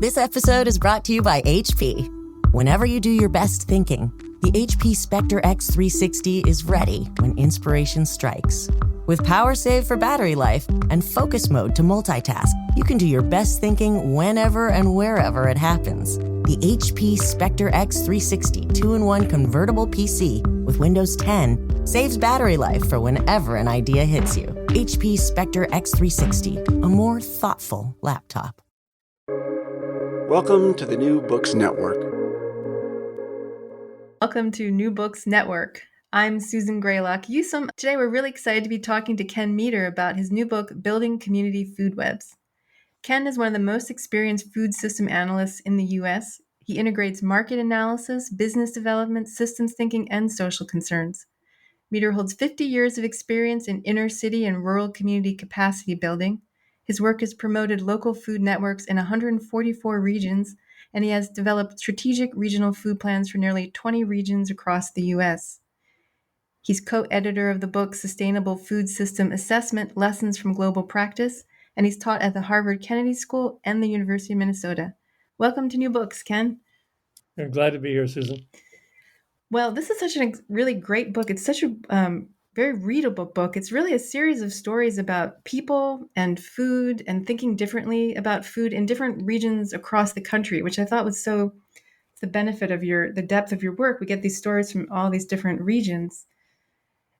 This episode is brought to you by HP. Whenever you do your best thinking, the HP Spectre X360 is ready when inspiration strikes. With power save for battery life and focus mode to multitask, you can do your best thinking whenever and wherever it happens. The HP Spectre X360 2-in-1 convertible PC with Windows 10 saves battery life for whenever an idea hits you. HP Spectre X360, a more thoughtful laptop. Welcome to the New Books Network. Welcome to New Books Network. I'm Susan Graylock Yusum. Today we're really excited to be talking to Ken Meter about his new book, Building Community Food Webs. Ken is one of the most experienced food system analysts in the U.S. He integrates market analysis, business development, systems thinking, and social concerns. Meter holds 50 years of experience in inner city and rural community capacity building. His work has promoted local food networks in 144 regions, and he has developed strategic regional food plans for nearly 20 regions across the U.S. He's co-editor of the book Sustainable Food System Assessment, Lessons from Global Practice, and he's taught at the Harvard Kennedy School and the University of Minnesota. Welcome to New Books, Ken. I'm glad to be here, Susan. Well, this is such a really great book. It's such a very readable book. It's really a series of stories about people and food and thinking differently about food in different regions across the country, which I thought was so the benefit of the depth of your work. We get these stories from all these different regions.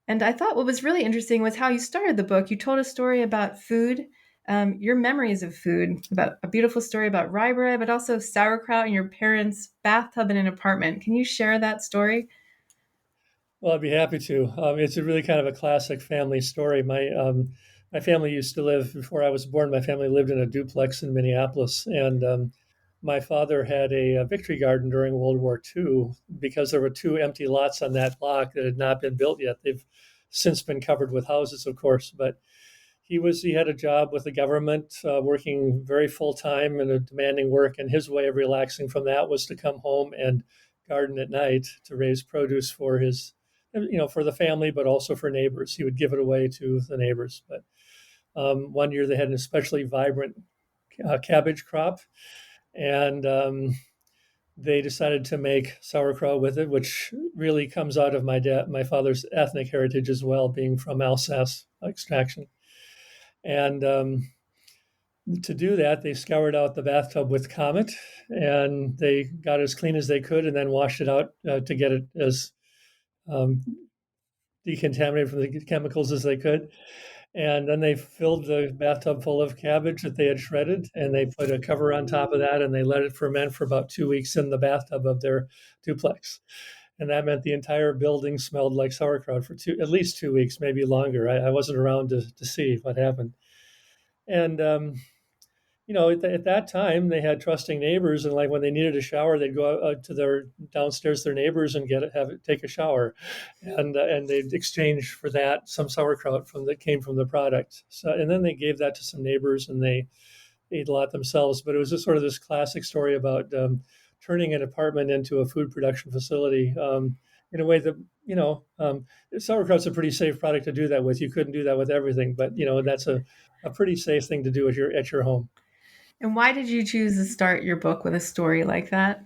And I thought what was really interesting was how you started the book. You told a story about food, your memories of food, about a beautiful story about rye bread, but also sauerkraut in your parents' bathtub in an apartment. Can you share that story? Well, I'd be happy to. It's a really kind of a classic family story. My family used to live, before I was born, my family lived in a duplex in Minneapolis. And my father had a victory garden during World War II because there were two empty lots on that block that had not been built yet. They've since been covered with houses, of course, but he had a job with the government, working very full time in a demanding work. And his way of relaxing from that was to come home and garden at night to raise produce for for the family, but also for neighbors. He would give it away to the neighbors. But one year they had an especially vibrant cabbage crop, and they decided to make sauerkraut with it, which really comes out of my father's ethnic heritage as well, being from Alsace extraction. And to do that, they scoured out the bathtub with Comet, and they got as clean as they could, and then washed it out to get it as decontaminated from the chemicals as they could. And then they filled the bathtub full of cabbage that they had shredded, and they put a cover on top of that, and they let it ferment for about 2 weeks in the bathtub of their duplex. And that meant the entire building smelled like sauerkraut for at least 2 weeks, maybe longer. I wasn't around to see what happened. And at that time, they had trusting neighbors, and like when they needed a shower, they'd go out to their neighbors and take a shower, and they'd exchange for that some sauerkraut that came from the product. So, and then they gave that to some neighbors, and they ate a lot themselves. But it was just sort of this classic story about turning an apartment into a food production facility in a way that sauerkraut's a pretty safe product to do that with. You couldn't do that with everything, but that's a pretty safe thing to do at your home. And why did you choose to start your book with a story like that?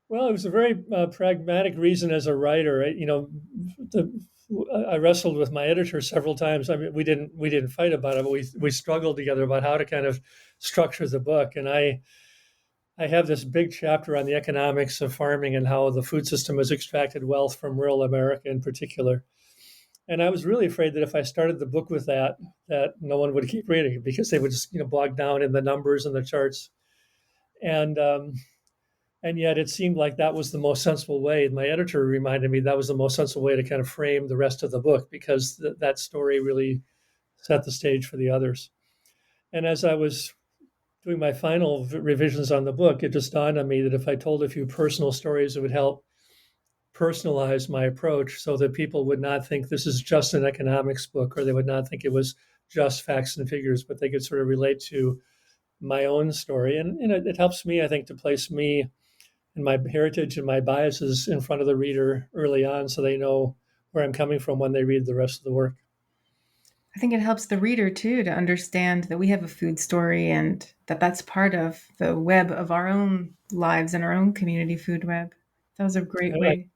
Well, it was a very pragmatic reason as a writer. I wrestled with my editor several times. I mean, we didn't fight about it, but we struggled together about how to kind of structure the book. And I have this big chapter on the economics of farming and how the food system has extracted wealth from rural America in particular. And I was really afraid that if I started the book with that no one would keep reading it because they would just bog down in the numbers and the charts. And yet it seemed like that was the most sensible way. My editor reminded me that was the most sensible way to kind of frame the rest of the book, because that story really set the stage for the others. And as I was doing my final revisions on the book, it just dawned on me that if I told a few personal stories, it would help personalize my approach so that people would not think this is just an economics book, or they would not think it was just facts and figures, but they could sort of relate to my own story. And it helps me, I think, to place me and my heritage and my biases in front of the reader early on so they know where I'm coming from when they read the rest of the work. I think it helps the reader too to understand that we have a food story and that that's part of the web of our own lives and our own community food web. That was a great I, way.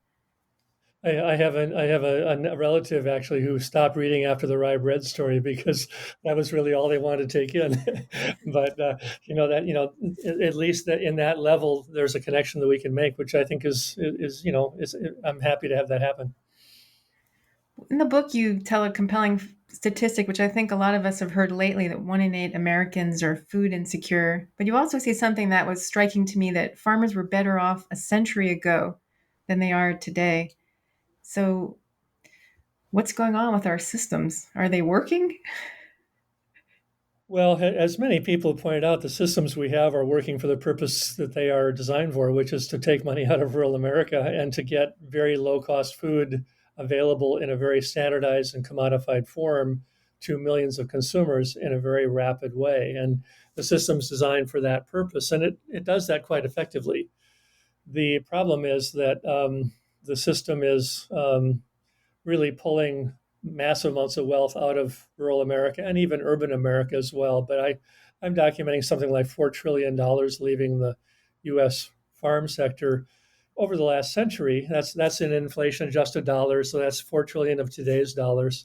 I have a relative actually who stopped reading after the rye bread story because that was really all they wanted to take in. But at least that in that level, there's a connection that we can make, which I think is I'm happy to have that happen. In the book, you tell a compelling statistic, which I think a lot of us have heard lately, that 1 in 8 Americans are food insecure. But you also say something that was striking to me, that farmers were better off a century ago than they are today. So, what's going on with our systems? Are they working? Well, as many people pointed out, the systems we have are working for the purpose that they are designed for, which is to take money out of rural America and to get very low cost food available in a very standardized and commodified form to millions of consumers in a very rapid way. And the system's designed for that purpose, and it does that quite effectively. The problem is that the system is really pulling massive amounts of wealth out of rural America and even urban America as well. But I'm documenting something like $4 trillion leaving the U.S. farm sector over the last century. That's in inflation adjusted dollars, so that's 4 trillion of today's dollars.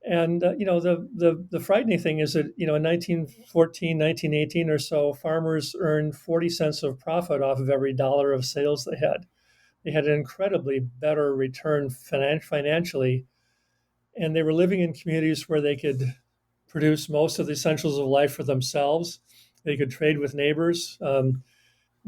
And the frightening thing is that in 1914, 1918 or so, farmers earned 40 cents of profit off of every dollar of sales they had. They had an incredibly better return financially, and they were living in communities where they could produce most of the essentials of life for themselves. They could trade with neighbors.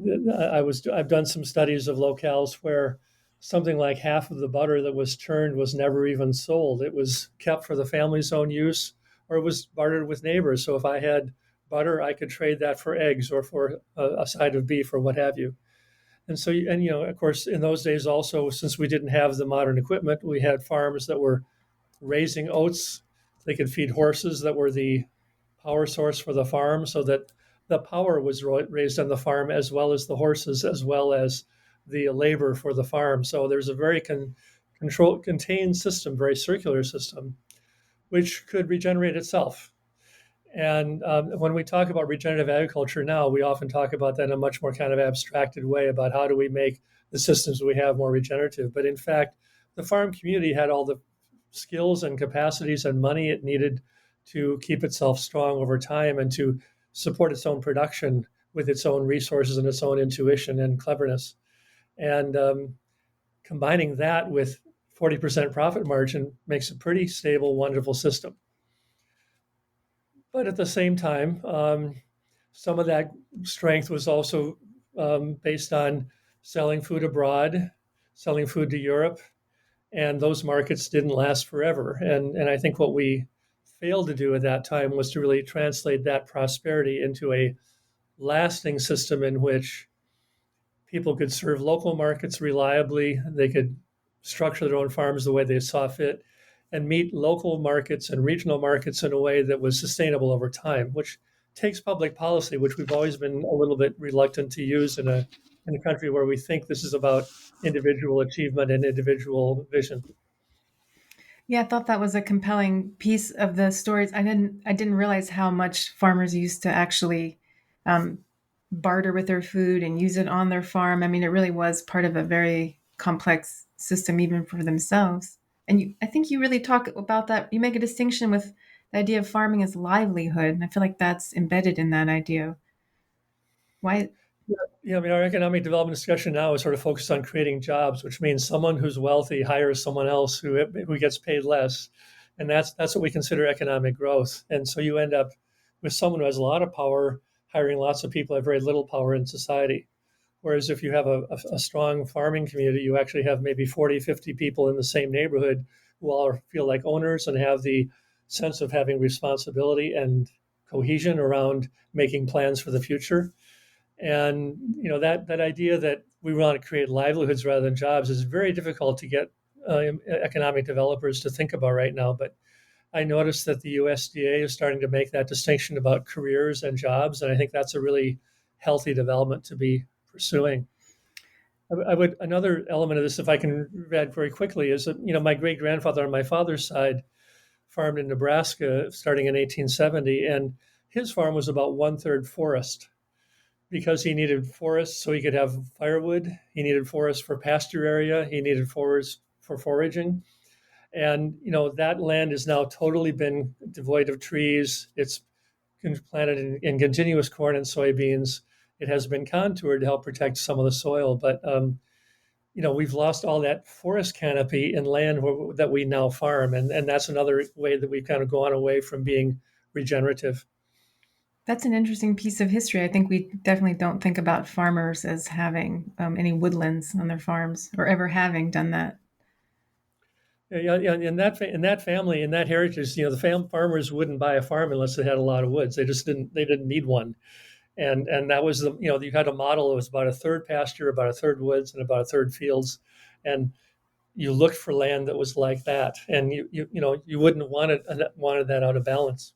I've done some studies of locales where something like half of the butter that was churned was never even sold. It was kept for the family's own use, or it was bartered with neighbors. So if I had butter, I could trade that for eggs or for a side of beef or what have you. And so, of course, in those days also, since we didn't have the modern equipment, we had farms that were raising oats. They could feed horses that were the power source for the farm, so that the power was raised on the farm as well as the horses, as well as the labor for the farm. So there's a very contained system, very circular system, which could regenerate itself. And when we talk about regenerative agriculture now, we often talk about that in a much more kind of abstracted way about how do we make the systems we have more regenerative. But in fact, the farm community had all the skills and capacities and money it needed to keep itself strong over time and to support its own production with its own resources and its own intuition and cleverness. And combining that with 40% profit margin makes a pretty stable, wonderful system. But at the same time, some of that strength was also based on selling food abroad, selling food to Europe, and those markets didn't last forever. And I think what we failed to do at that time was to really translate that prosperity into a lasting system in which people could serve local markets reliably, they could structure their own farms the way they saw fit, and meet local markets and regional markets in a way that was sustainable over time, which takes public policy, which we've always been a little bit reluctant to use in a country where we think this is about individual achievement and individual vision. Yeah, I thought that was a compelling piece of the stories. I didn't realize how much farmers used to actually um, barter with their food and use it on their farm. I mean, it really was part of a very complex system, even for themselves. And I think you really talk about that. You make a distinction with the idea of farming as livelihood, and I feel like that's embedded in that idea. Why? Yeah, I mean, our economic development discussion now is sort of focused on creating jobs, which means someone who's wealthy hires someone else who gets paid less, and that's what we consider economic growth. And so you end up with someone who has a lot of power hiring lots of people who have very little power in society. Whereas if you have a strong farming community, you actually have maybe 40, 50 people in the same neighborhood who all feel like owners and have the sense of having responsibility and cohesion around making plans for the future. And that idea that we want to create livelihoods rather than jobs is very difficult to get economic developers to think about right now. But I noticed that the USDA is starting to make that distinction about careers and jobs, and I think that's a really healthy development to be pursuing. I would another element of this, if I can add very quickly, is that my great grandfather on my father's side farmed in Nebraska starting in 1870, and his farm was about one third forest because he needed forests so he could have firewood. He needed forests for pasture area. He needed forests for foraging. And that land has now totally been devoid of trees. It's planted in continuous corn and soybeans. It has been contoured to help protect some of the soil, but we've lost all that forest canopy in land that we now farm, and that's another way that we've kind of gone away from being regenerative. That's an interesting piece of history. I think we definitely don't think about farmers as having any woodlands on their farms or ever having done that. Yeah, in that family, in that heritage, the farmers wouldn't buy a farm unless they had a lot of woods. They just didn't. They didn't need one, and that was you had a model. It was about a third pasture, about a third woods, and about a third fields, and you looked for land that was like that, and you wouldn't wanted that out of balance.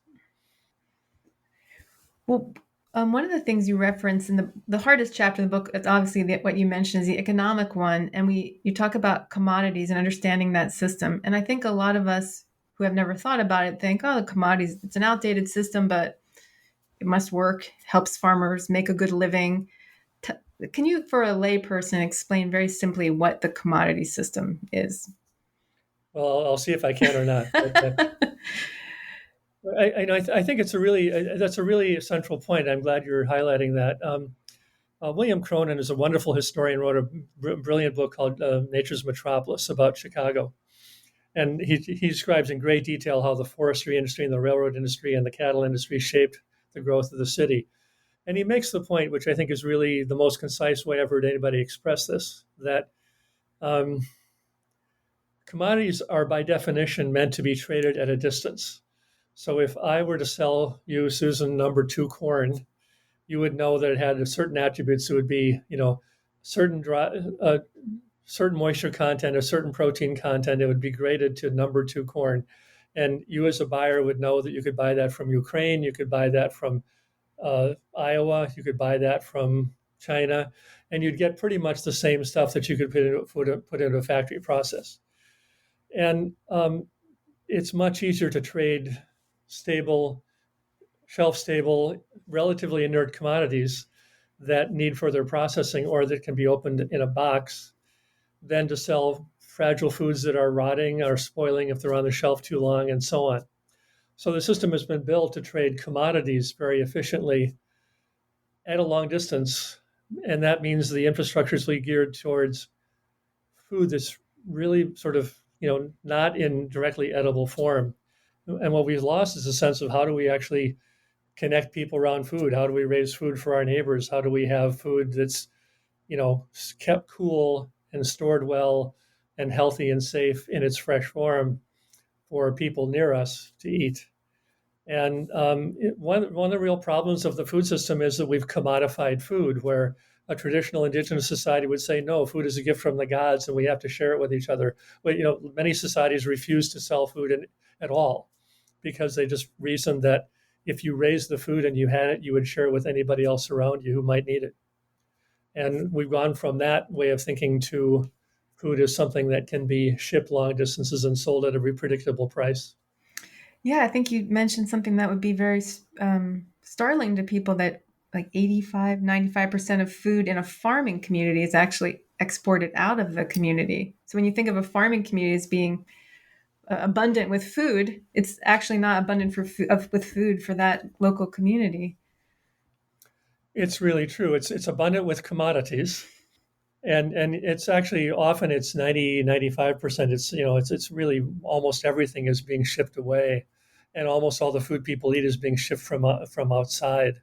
Well, one of the things you reference in the hardest chapter of the book is obviously what you mentioned is the economic one, and you talk about commodities and understanding that system. And I think a lot of us who have never thought about it think, oh, the commodities, it's an outdated system, but it must work, helps farmers make a good living. Can you, for a layperson, explain very simply what the commodity system is? Well, I'll see if I can or not. I think that's a really central point. I'm glad you're highlighting that. William Cronin is a wonderful historian, wrote a brilliant book called Nature's Metropolis about Chicago. And he describes in great detail how the forestry industry and the railroad industry and the cattle industry shaped the growth of the city. And he makes the point, which I think is really the most concise way I've heard anybody express this, that um, commodities are by definition meant to be traded at a distance. So if I were to sell you, Susan, number 2 corn, you would know that it had certain attributes. It would be, certain certain moisture content, a certain protein content. It would be graded to number 2 corn, and you as a buyer would know that you could buy that from Ukraine, you could buy that from Iowa, you could buy that from China, and you'd get pretty much the same stuff that you could put into a factory process. And it's much easier to trade stable, shelf stable, relatively inert commodities that need further processing or that can be opened in a box than to sell fragile foods that are rotting or spoiling if they're on the shelf too long and so on. So the system has been built to trade commodities very efficiently at a long distance. And that means the infrastructure is really geared towards food that's really sort of, not in directly edible form. And what we've lost is a sense of how do we actually connect people around food? How do we raise food for our neighbors? How do we have food that's, kept cool and stored well and healthy and safe in its fresh form for people near us to eat? And one of the real problems of the food system is that we've commodified food, where a traditional indigenous society would say, no, food is a gift from the gods and we have to share it with each other. But, many societies refuse to sell food at all because they just reason that if you raised the food and you had it, you would share it with anybody else around you who might need it. And we've gone from that way of thinking to food as something that can be shipped long distances and sold at a predictable price. Yeah, I think you mentioned something that would be very startling to people, that like 85, 95% of food in a farming community is actually exported out of the community. So when you think of a farming community as being abundant with food, it's actually not abundant with food for that local community. It's really true. It's abundant with commodities. And it's actually often it's 95%. It's really almost everything is being shipped away, and almost all the food people eat is being shipped from outside.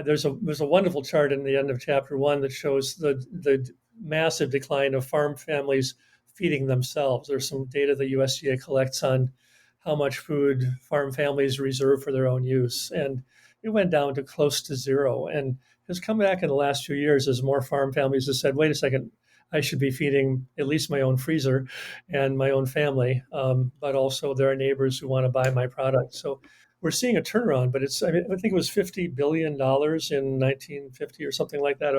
There's a wonderful chart in the end of chapter 1 that shows the massive decline of farm families feeding themselves. There's some data the USDA collects on how much food farm families reserve for their own use, and it went down to close to zero, and has come back in the last few years as more farm families have said, wait a second, I should be feeding at least my own freezer and my own family, but also there are neighbors who want to buy my product. So we're seeing a turnaround, but I think it was $50 billion in 1950 or something like that,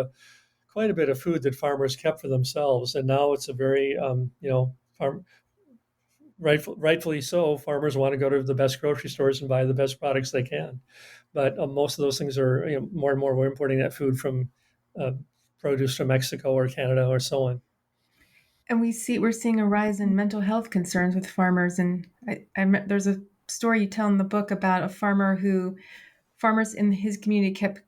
quite a bit of food that farmers kept for themselves. And now it's a very, rightfully so, farmers want to go to the best grocery stores and buy the best products they can. But most of those things are, more and more we're importing that food from uh, produce from Mexico or Canada or so on. And we're seeing a rise in mental health concerns with farmers. And there's a story you tell in the book about a farmers in his community kept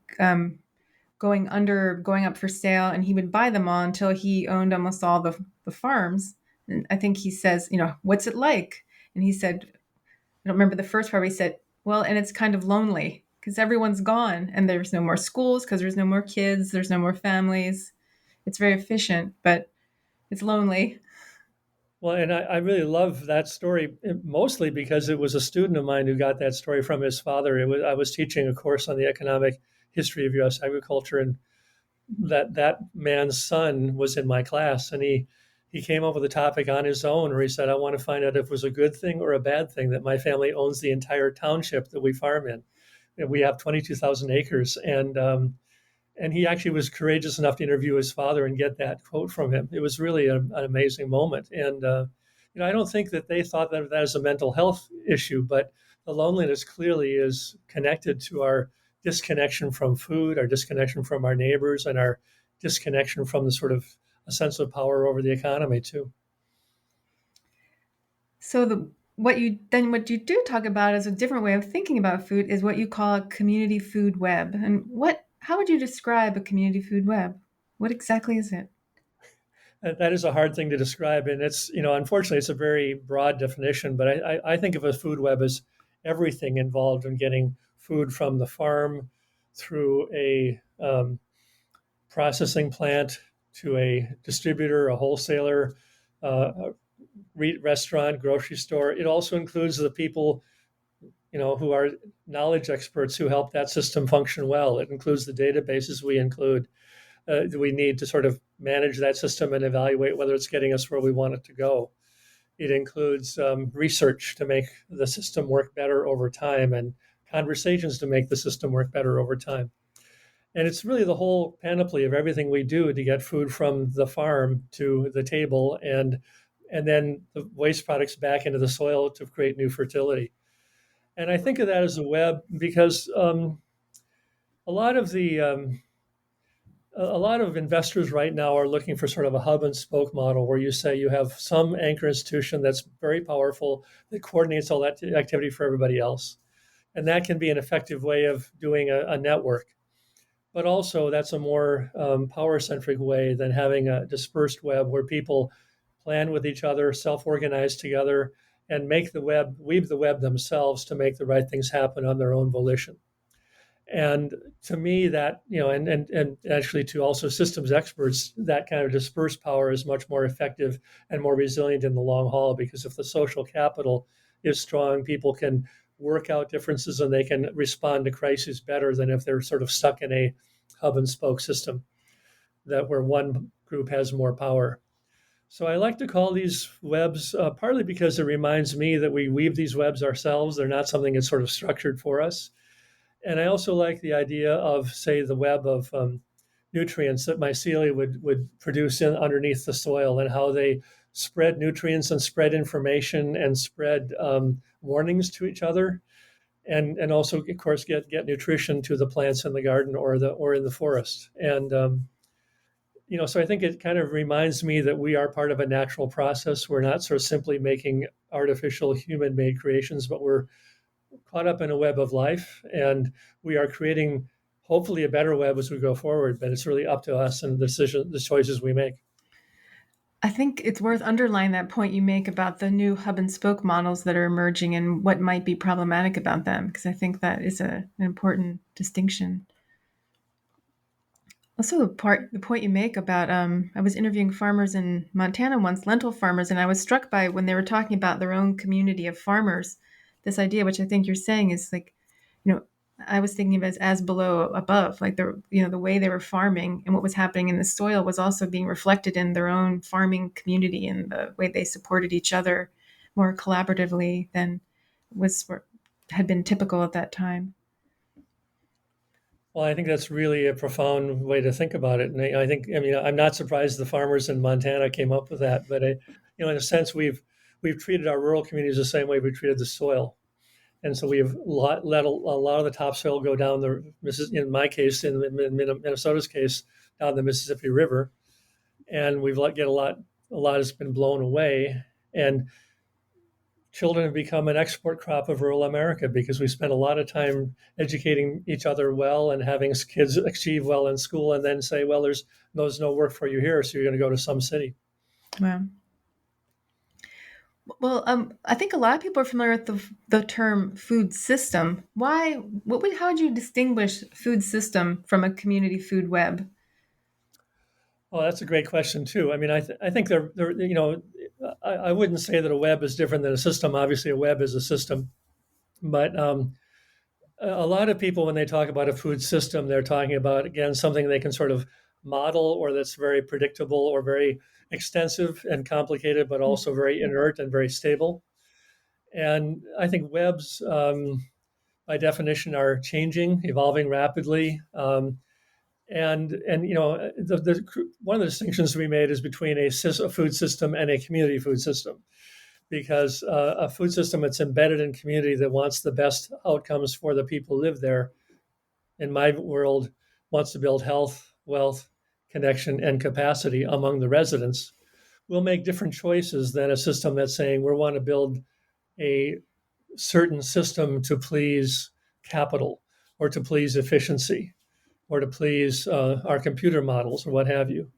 going up for sale, and he would buy them all until he owned almost all the farms. And I think he says, what's it like? And he said, I don't remember the first part, but he said, well, and it's kind of lonely because everyone's gone and there's no more schools because there's no more kids, there's no more families. It's very efficient, but it's lonely. Well, and I really love that story mostly because it was a student of mine who got that story from his father. I was teaching a course on the economic history of U.S. agriculture, and that man's son was in my class, and he came up with a topic on his own where he said, I want to find out if it was a good thing or a bad thing that my family owns the entire township that we farm in. And we have 22,000 acres, and he actually was courageous enough to interview his father and get that quote from him. It was really an amazing moment. And I don't think that they thought that as a mental health issue, but the loneliness clearly is connected to our disconnection from food, our disconnection from our neighbors, and our disconnection from the sort of a sense of power over the economy too. So what you do talk about as a different way of thinking about food is what you call a community food web. And how would you describe a community food web? What exactly is it? That is a hard thing to describe, and it's unfortunately it's a very broad definition. But I think of a food web as everything involved in getting food from the farm through a processing plant to a distributor, a wholesaler, a restaurant, grocery store. It also includes the people who are knowledge experts who help that system function well. It includes the databases we need to sort of manage that system and evaluate whether it's getting us where we want it to go. It includes research to make the system work better over time and conversations to make the system work better over time. And it's really the whole panoply of everything we do to get food from the farm to the table and then the waste products back into the soil to create new fertility. And I think of that as a web because a lot of the a lot of investors right now are looking for sort of a hub and spoke model where you say you have some anchor institution that's very powerful that coordinates all that activity for everybody else. And that can be an effective way of doing a network. But also, that's a more power centric way than having a dispersed web where people plan with each other, self organize together, and weave the web themselves to make the right things happen on their own volition. And to me, that, and actually to also systems experts, that kind of dispersed power is much more effective and more resilient in the long haul because if the social capital is strong, people can work out differences and they can respond to crises better than if they're sort of stuck in a hub and spoke system that where one group has more power. So I like to call these webs partly because it reminds me that we weave these webs ourselves. They're not something that's sort of structured for us. And I also like the idea of, say, the web of nutrients that mycelia would produce underneath the soil and how they spread nutrients and spread information and spread warnings to each other. And also, of course, get nutrition to the plants in the garden or in the forest. And so I think it kind of reminds me that we are part of a natural process. We're not sort of simply making artificial human-made creations, but we're caught up in a web of life, and we are creating hopefully a better web as we go forward. But it's really up to us and the choices we make. I think it's worth underlining that point you make about the new hub and spoke models that are emerging and what might be problematic about them, because I think that is an important distinction. Also, the point you make about I was interviewing farmers in Montana once, lentil farmers, and I was struck by when they were talking about their own community of farmers, this idea, which I think you're saying is like, I was thinking of it as below above, like the way they were farming and what was happening in the soil was also being reflected in their own farming community and the way they supported each other more collaboratively than had been typical at that time. Well, I think that's really a profound way to think about it. And I mean, I'm not surprised the farmers in Montana came up with that, but in a sense, we've we've treated our rural communities the same way we treated the soil. And so we have let a lot of the topsoil go down in my case, in Minnesota's case, down the Mississippi River, and we've let get a lot has been blown away, and children have become an export crop of rural America because we spent a lot of time educating each other well and having kids achieve well in school, and then say, well, there's no work for you here, so you're going to go to some city. Wow. Well, I think a lot of people are familiar with the term food system. How would you distinguish food system from a community food web? Oh, that's a great question too. I mean, I think I wouldn't say that a web is different than a system. Obviously, a web is a system, but a lot of people, when they talk about a food system, they're talking about, again, something they can sort of model, or that's very predictable or very extensive and complicated, but also very inert and very stable. And I think webs, by definition, are changing, evolving rapidly. And one of the distinctions we made is between a food system and a community food system, because a food system that's embedded in community that wants the best outcomes for the people who live there, in my world, wants to build health, wealth, connection, and capacity among the residents, will make different choices than a system that's saying we want to build a certain system to please capital, or to please efficiency, or to please our computer models, or what have you.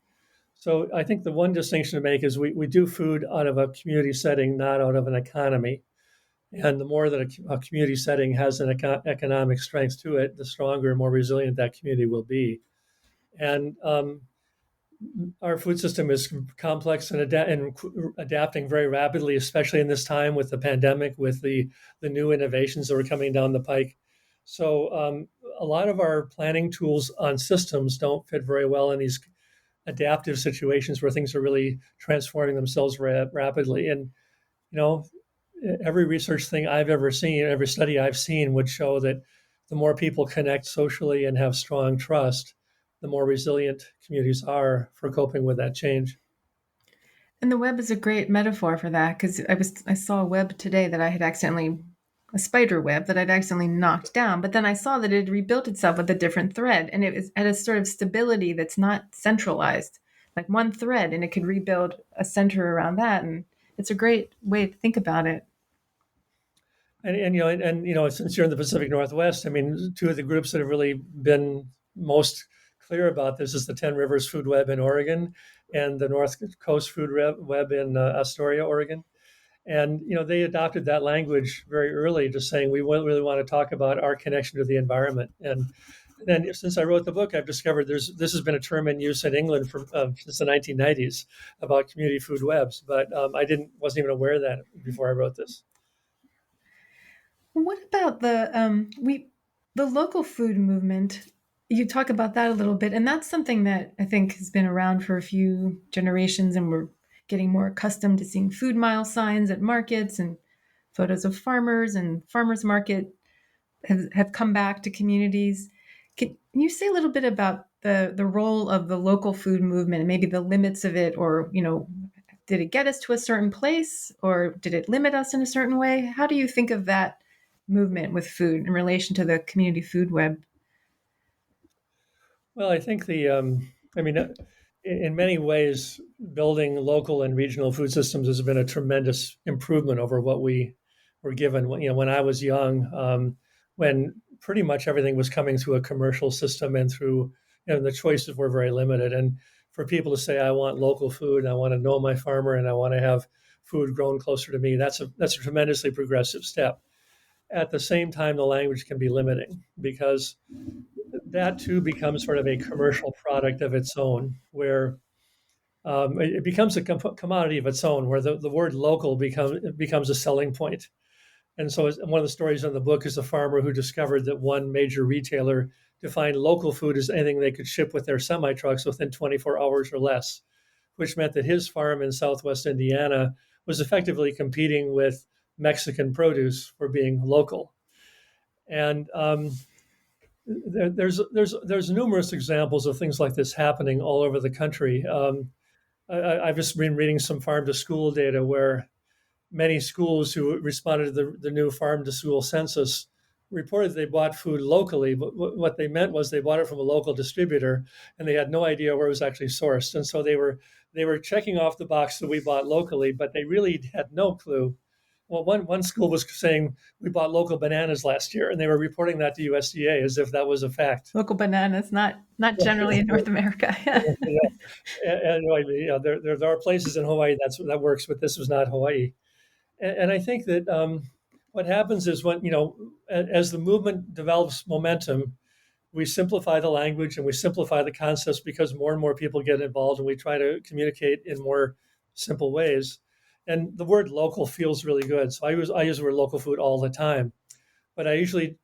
So I think the one distinction to make is we do food out of a community setting, not out of an economy. And the more that a community setting has an economic strength to it, the stronger and more resilient that community will be. And our food system is complex and adapting very rapidly, especially in this time with the pandemic, with the new innovations that are coming down the pike. So a lot of our planning tools on systems don't fit very well in these adaptive situations where things are really transforming themselves rapidly. And, every research thing I've ever seen, every study I've seen would show that the more people connect socially and have strong trust, the more resilient communities are for coping with that change. And the web is a great metaphor for that, because I saw a web today that I had a spider web that I'd accidentally knocked down, but then I saw that it had rebuilt itself with a different thread, and it was at a sort of stability that's not centralized, like one thread, and it could rebuild a center around that. And it's a great way to think about it. And since you're in the Pacific Northwest, I mean, two of the groups that have really been most clear about this is the 10 Rivers Food Web in Oregon and the North Coast Food Web in Astoria, Oregon. And they adopted that language very early, just saying we really want to talk about our connection to the environment. And then since I wrote the book, I've discovered this has been a term in use in England since the 1990s about community food webs, but wasn't even aware of that before I wrote this. What about the local food movement? You talk about that a little bit, and that's something that I think has been around for a few generations, and we're getting more accustomed to seeing food mile signs at markets, and photos of farmers and farmers market have come back to communities. Can you say a little bit about the role of the local food movement and maybe the limits of it, or did it get us to a certain place, or did it limit us in a certain way? How do you think of that movement with food in relation to the community food web? Well, I think in many ways, building local and regional food systems has been a tremendous improvement over what we were given. When I was young, when pretty much everything was coming through a commercial system and through, the choices were very limited. And for people to say, I want local food, I want to know my farmer, and I want to have food grown closer to me, that's a tremendously progressive step. At the same time, the language can be limiting, because that too becomes sort of a commercial product of its own, where it becomes a commodity of its own, where the word local becomes a selling point. And so one of the stories in the book is a farmer who discovered that one major retailer defined local food as anything they could ship with their semi-trucks within 24 hours or less, which meant that his farm in Southwest Indiana was effectively competing with Mexican produce for being local. And there's numerous examples of things like this happening all over the country. I've just been reading some farm to school data where many schools who responded to the new farm to school census reported they bought food locally, but what they meant was they bought it from a local distributor, and they had no idea where it was actually sourced. And so they were checking off the box that we bought locally, but they really had no clue. Well, one school was saying we bought local bananas last year, and they were reporting that to USDA as if that was a fact. Local bananas, not generally in North America. And there are places in Hawaii that works, but this was not Hawaii. And I think that what happens is when as the movement develops momentum, we simplify the language and we simplify the concepts because more and more people get involved, and we try to communicate in more simple ways. And the word local feels really good, so I use the word local food all the time. But I usually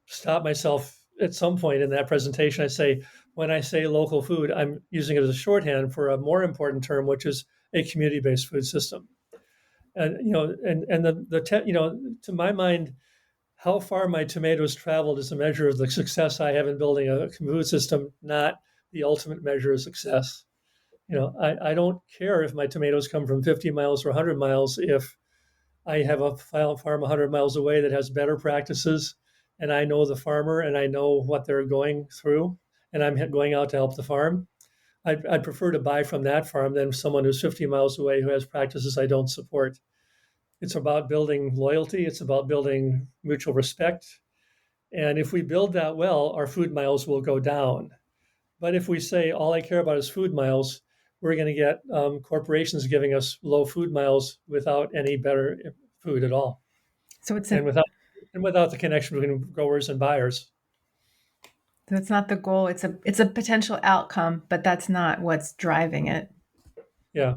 stop myself at some point in that presentation. I say, when I say local food, I'm using it as a shorthand for a more important term, which is a community-based food system. And to my mind, how far my tomatoes traveled is a measure of the success I have in building a food system, not the ultimate measure of success. I don't care if my tomatoes come from 50 miles or 100 miles if I have a farm 100 miles away that has better practices, and I know the farmer and I know what they're going through, and I'm going out to help the farm. I'd prefer to buy from that farm than someone who's 50 miles away who has practices I don't support. It's about building loyalty. It's about building mutual respect. And if we build that well, our food miles will go down. But if we say all I care about is food miles, we're going to get corporations giving us low food miles without any better food at all. So it's without the connection between growers and buyers. So it's not the goal. It's a potential outcome, but that's not what's driving it. Yeah.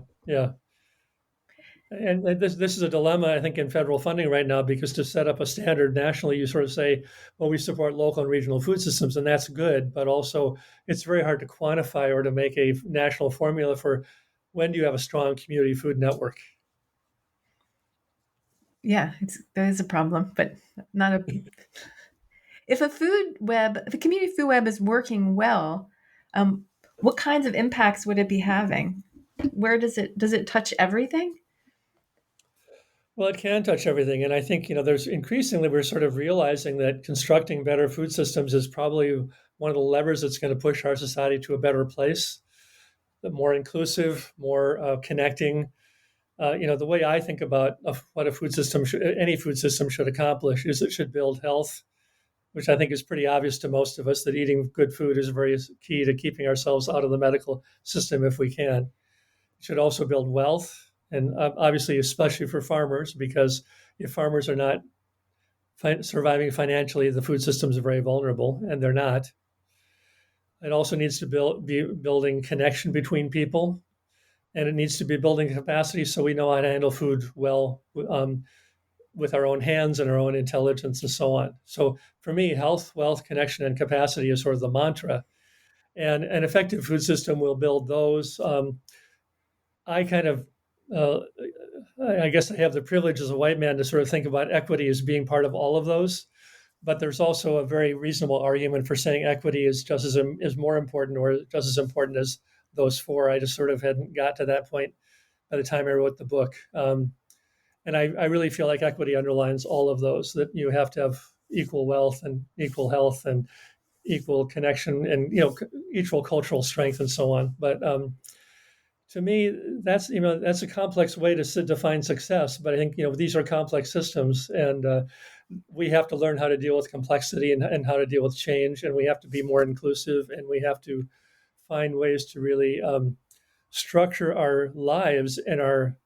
And this is a dilemma, I think, in federal funding right now, because to set up a standard nationally, you sort of say, well, we support local and regional food systems, and that's good. But also, it's very hard to quantify or to make a national formula for when do you have a strong community food network. Yeah, that is a problem, but not a. If a community food web is working well, what kinds of impacts would it be having? Where does it touch everything? Well, it can touch everything. And I think, there's increasingly, we're sort of realizing that constructing better food systems is probably one of the levers that's going to push our society to a better place, more inclusive, more connecting. The way I think about what any food system should accomplish is it should build health, which I think is pretty obvious to most of us, that eating good food is very key to keeping ourselves out of the medical system if we can. It should also build wealth, and obviously, especially for farmers, because if farmers are not surviving financially, the food systems are very vulnerable, and they're not. It also needs to be building connection between people, and it needs to be building capacity so we know how to handle food well with our own hands and our own intelligence and so on. So for me, health, wealth, connection, and capacity is sort of the mantra. And an effective food system will build those. I guess I have the privilege as a white man to sort of think about equity as being part of all of those. But there's also a very reasonable argument for saying equity is is more important or just as important as those four. I just sort of hadn't got to that point by the time I wrote the book. And I really feel like equity underlines all of those, that you have to have equal wealth and equal health and equal connection and, equal cultural strength and so on. But to me, that's a complex way to define success. But I think, these are complex systems, and we have to learn how to deal with complexity and how to deal with change. And we have to be more inclusive, and we have to find ways to really structure our lives and our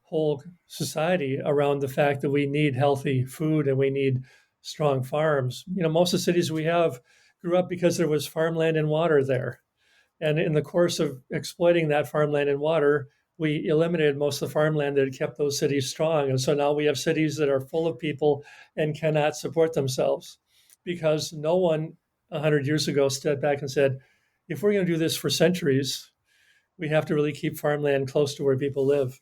whole society around the fact that we need healthy food and we need strong farms. Most of the cities we have grew up because there was farmland and water there. And in the course of exploiting that farmland and water, we eliminated most of the farmland that had kept those cities strong. And so now we have cities that are full of people and cannot support themselves because no one 100 years ago stood back and said, if we're going to do this for centuries, we have to really keep farmland close to where people live.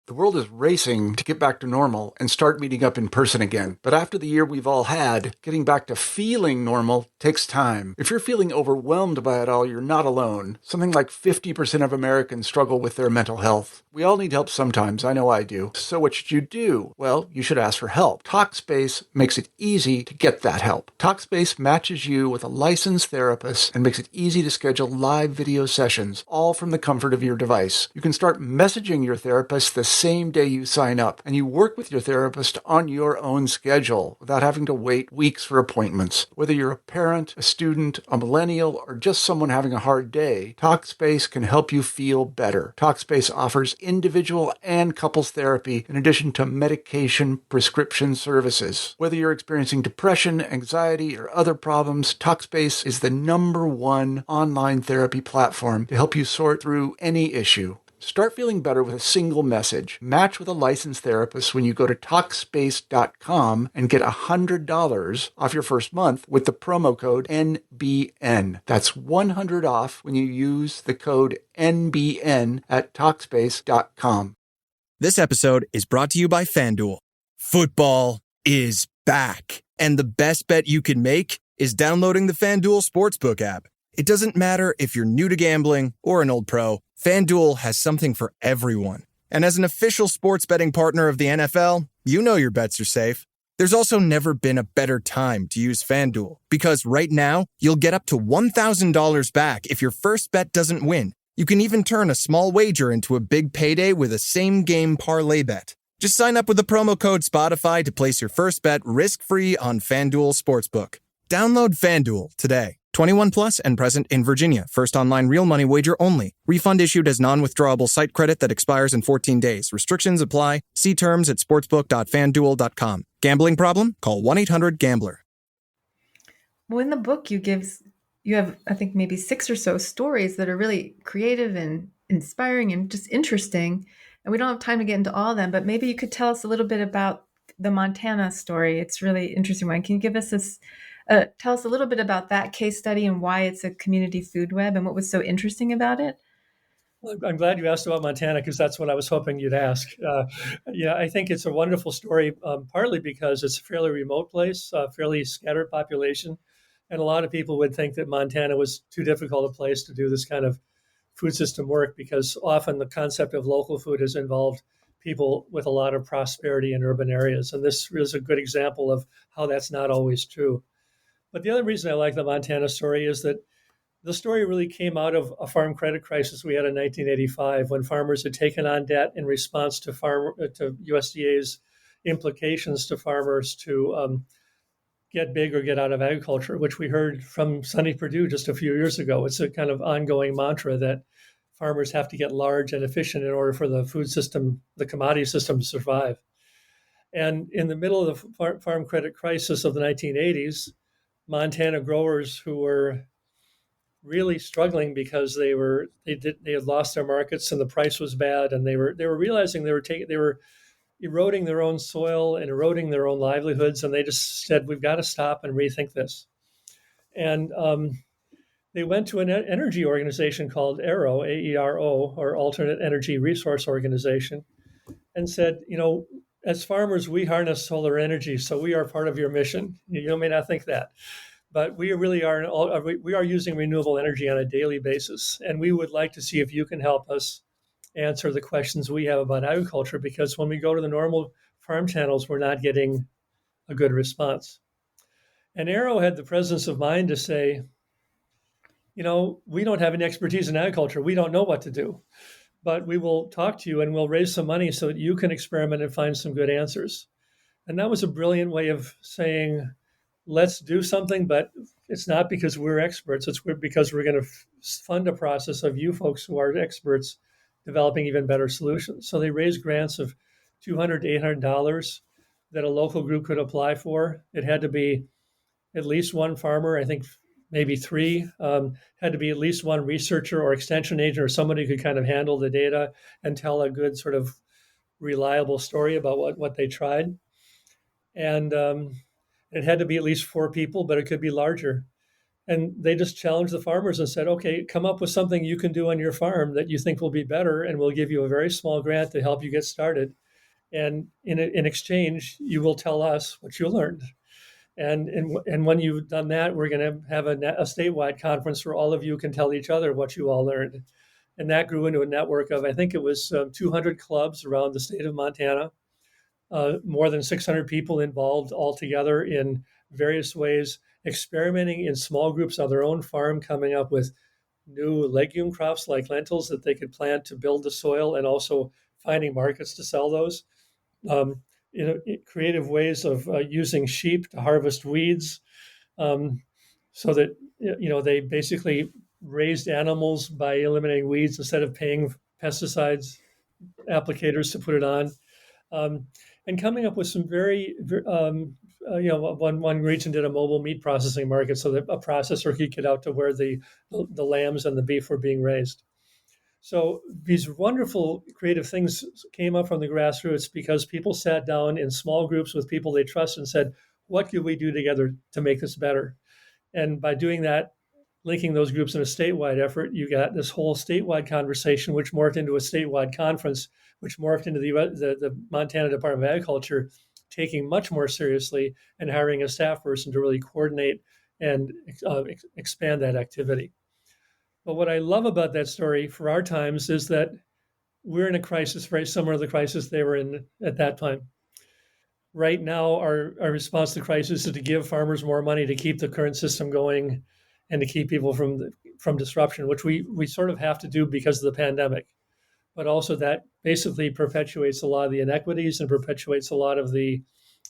The world is racing to get back to normal and start meeting up in person again. But after the year we've all had, getting back to feeling normal takes time. If you're feeling overwhelmed by it all, you're not alone. Something like 50% of Americans struggle with their mental health. We all need help sometimes. I know I do. So what should you do? Well, you should ask for help. Talkspace makes it easy to get that help. Talkspace matches you with a licensed therapist and makes it easy to schedule live video sessions, all from the comfort of your device. You can start messaging your therapist the same day you sign up, and you work with your therapist on your own schedule without having to wait weeks for appointments. Whether you're a parent, a student, a millennial, or just someone having a hard day, Talkspace can help you feel better. Talkspace offers individual and couples therapy in addition to medication prescription services. Whether you're experiencing depression, anxiety, or other problems, Talkspace is the #1 online therapy platform to help you sort through any issue. Start feeling better with a single message. Match with a licensed therapist when you go to Talkspace.com and get $100 off your first month with the promo code NBN. That's $100 off when you use the code NBN at Talkspace.com. This episode is brought to you by FanDuel. Football is back, and the best bet you can make is downloading the FanDuel Sportsbook app. It doesn't matter if you're new to gambling or an old pro, FanDuel has something for everyone. And as an official sports betting partner of the NFL, you know your bets are safe. There's also never been a better time to use FanDuel, because right now, you'll get up to $1,000 back if your first bet doesn't win. You can even turn a small wager into a big payday with a same-game parlay bet. Just sign up with the promo code Spotify to place your first bet risk-free on FanDuel Sportsbook. Download FanDuel today. 21 plus and present in Virginia. First online real money wager only. Refund issued as non-withdrawable site credit that expires in 14 days. Restrictions apply. See terms at sportsbook.fanduel.com. Gambling problem? Call 1-800-GAMBLER. Well, in the book, you have, I think, maybe 6 or so stories that are really creative and inspiring and just interesting. And we don't have time to get into all of them, but maybe you could tell us a little bit about the Montana story. It's a really interesting one. Can you give us tell us a little bit about that case study and why it's a community food web and what was so interesting about it? Well, I'm glad you asked about Montana, because that's what I was hoping you'd ask. Yeah, I think it's a wonderful story, partly because it's a fairly remote place, fairly scattered population. And a lot of people would think that Montana was too difficult a place to do this kind of food system work, because often the concept of local food has involved people with a lot of prosperity in urban areas. And this is a good example of how that's not always true. But the other reason I like the Montana story is that the story really came out of a farm credit crisis we had in 1985, when farmers had taken on debt in response to USDA's implications to farmers to get big or get out of agriculture, which we heard from Sonny Perdue just a few years ago. It's a kind of ongoing mantra that farmers have to get large and efficient in order for the food system, the commodity system, to survive. And in the middle of the farm credit crisis of the 1980s, Montana growers who were really struggling because they had lost their markets and the price was bad, and they were realizing they were eroding their own soil and eroding their own livelihoods, and they just said, we've got to stop and rethink this. And they went to an energy organization called AERO, AERO, or Alternate Energy Resource Organization, and said, as farmers, we harness solar energy, so we are part of your mission. You may not think that, but we really are. We are using renewable energy on a daily basis, and we would like to see if you can help us answer the questions we have about agriculture, because when we go to the normal farm channels, we're not getting a good response. And AERO had the presence of mind to say, we don't have any expertise in agriculture. We don't know what to do. But we will talk to you and we'll raise some money so that you can experiment and find some good answers. And that was a brilliant way of saying, let's do something, but it's not because we're experts. It's because we're going to fund a process of you folks who are experts developing even better solutions. So they raised grants of $200 to $800 that a local group could apply for. It had to be at least one farmer, I think maybe 3, had to be at least one researcher or extension agent or somebody who could kind of handle the data and tell a good sort of reliable story about what they tried. And it had to be at least 4 people, but it could be larger. And they just challenged the farmers and said, okay, come up with something you can do on your farm that you think will be better, and we'll give you a very small grant to help you get started. And in exchange, you will tell us what you learned. And when you've done that, we're going to have a statewide conference where all of you can tell each other what you all learned. And that grew into a network of, I think it was 200 clubs around the state of Montana, more than 600 people involved all together in various ways, experimenting in small groups on their own farm, coming up with new legume crops like lentils that they could plant to build the soil, and also finding markets to sell those. Um, Creative ways of using sheep to harvest weeds, um, so that they basically raised animals by eliminating weeds instead of paying pesticides applicators to put it on, um, and coming up with some one region did a mobile meat processing market so that a processor could get out to where the lambs and the beef were being raised. So these wonderful creative things came up from the grassroots because people sat down in small groups with people they trust and said, what could we do together to make this better? And by doing that, linking those groups in a statewide effort, you got this whole statewide conversation, which morphed into a statewide conference, which morphed into the Montana Department of Agriculture taking much more seriously and hiring a staff person to really coordinate and expand that activity. But what I love about that story for our times is that we're in a crisis very similar to the crisis they were in at that time. Right now, our response to the crisis is to give farmers more money to keep the current system going and to keep people from disruption, which we sort of have to do because of the pandemic. But also that basically perpetuates a lot of the inequities and perpetuates a lot of the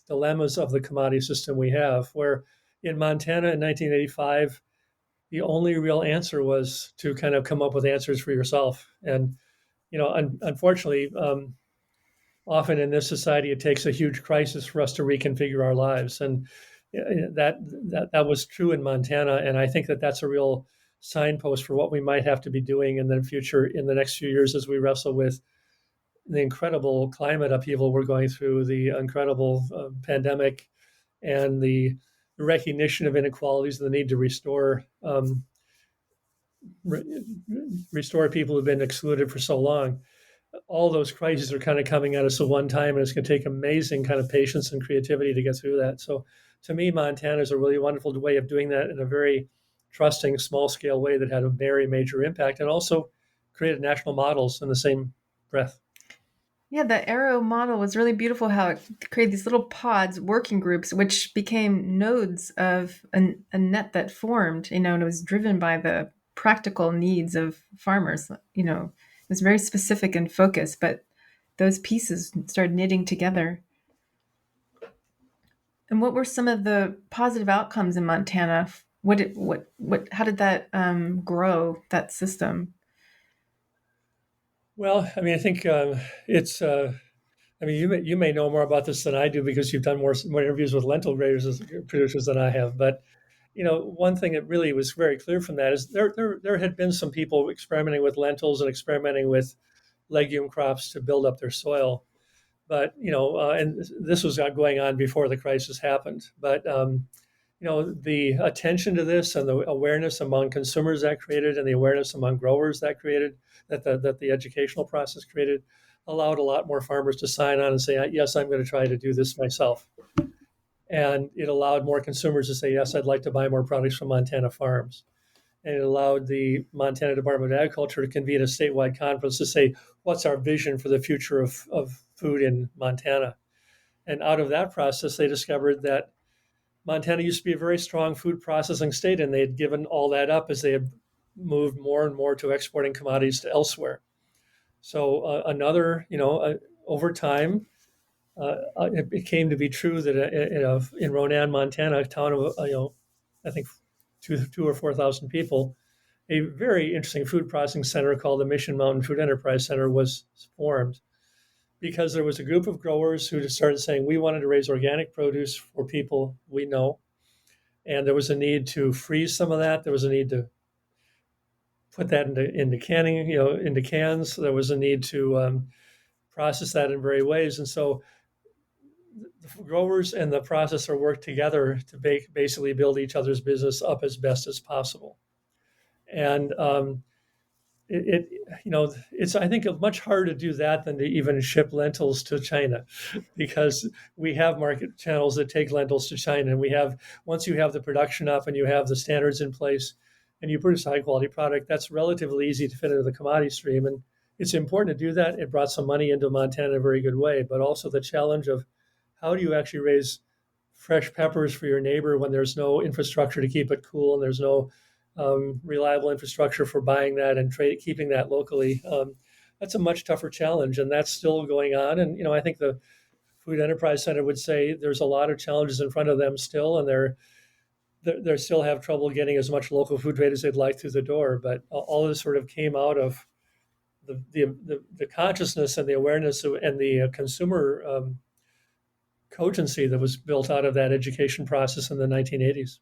dilemmas of the commodity system we have, where in Montana in 1985, the only real answer was to kind of come up with answers for yourself. And, unfortunately, often in this society, it takes a huge crisis for us to reconfigure our lives. And that was true in Montana. And I think that that's a real signpost for what we might have to be doing in the future, in the next few years, as we wrestle with the incredible climate upheaval we're going through, the incredible pandemic, and the recognition of inequalities, the need to restore people who've been excluded for so long. All those crises are kind of coming at us at one time, and it's going to take amazing kind of patience and creativity to get through that. So to me, Montana is a really wonderful way of doing that in a very trusting, small scale way that had a very major impact, and also created national models in the same breath. Yeah, the arrow model was really beautiful, how it created these little pods, working groups, which became nodes of a net that formed, and it was driven by the practical needs of farmers. It was very specific and focused, but those pieces started knitting together. And what were some of the positive outcomes in Montana? How did that grow, that system? Well, I mean, I think it's. I mean, you may know more about this than I do because you've done more interviews with lentil producers than I have. But one thing that really was very clear from that is there had been some people experimenting with lentils and experimenting with legume crops to build up their soil. But and this was going on before the crisis happened. But the attention to this and the awareness among consumers that created, and the awareness among growers that created, that the educational process created, allowed a lot more farmers to sign on and say, yes, I'm going to try to do this myself. And it allowed more consumers to say, yes, I'd like to buy more products from Montana farms. And it allowed the Montana Department of Agriculture to convene a statewide conference to say, what's our vision for the future of food in Montana? And out of that process, they discovered that Montana used to be a very strong food processing state, and they had given all that up as they had moved more and more to exporting commodities to elsewhere. So over time, it came to be true that in Ronan, Montana, a town of I think 2,000 or 4,000 people, a very interesting food processing center called the Mission Mountain Food Enterprise Center was formed, because there was a group of growers who just started saying, we wanted to raise organic produce for people we know. And there was a need to freeze some of that. There was a need to put that into canning, into cans. There was a need to process that in various ways. And so the growers and the processor work together to basically build each other's business up as best as possible. And it it's, I think, much harder to do that than to even ship lentils to China, because we have market channels that take lentils to China. And we have, once you have the production up and you have the standards in place and you produce a high quality product, that's relatively easy to fit into the commodity stream. And it's important to do that. It brought some money into Montana in a very good way, but also the challenge of how do you actually raise fresh peppers for your neighbor when there's no infrastructure to keep it cool and there's no reliable infrastructure for buying that and keeping that locally. That's a much tougher challenge, and that's still going on. And I think the Food Enterprise Center would say there's a lot of challenges in front of them still, and they still have trouble getting as much local food trade as they'd like through the door. But all of this sort of came out of the consciousness and the awareness and the consumer cogency that was built out of that education process in the 1980s.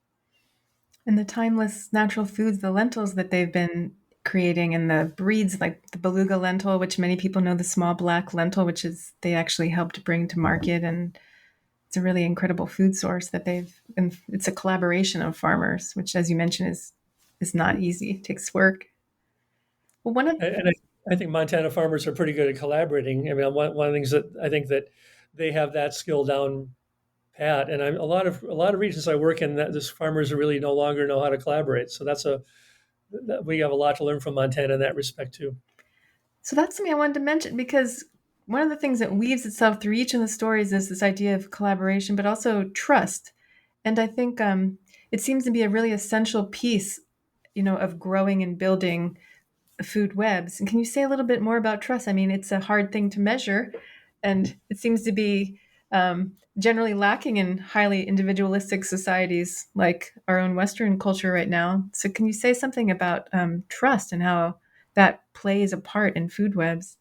And the timeless natural foods, the lentils that they've been creating, and the breeds like the beluga lentil, which many people know, the small black lentil, which is they actually helped bring to market. And it's a really incredible food source that and it's a collaboration of farmers, which, as you mentioned, is not easy. It takes work. Well, I think Montana farmers are pretty good at collaborating. I mean, one of the things that I think that they have that skill down pat, and a lot of regions I work in, that this farmers really no longer know how to collaborate. So we have a lot to learn from Montana in that respect too. So that's something I wanted to mention, because one of the things that weaves itself through each of the stories is this idea of collaboration, but also trust. And I think it seems to be a really essential piece, of growing and building food webs. And can you say a little bit more about trust? I mean, it's a hard thing to measure, and it seems to be generally lacking in highly individualistic societies like our own Western culture right now. So can you say something about trust and how that plays a part in food webs?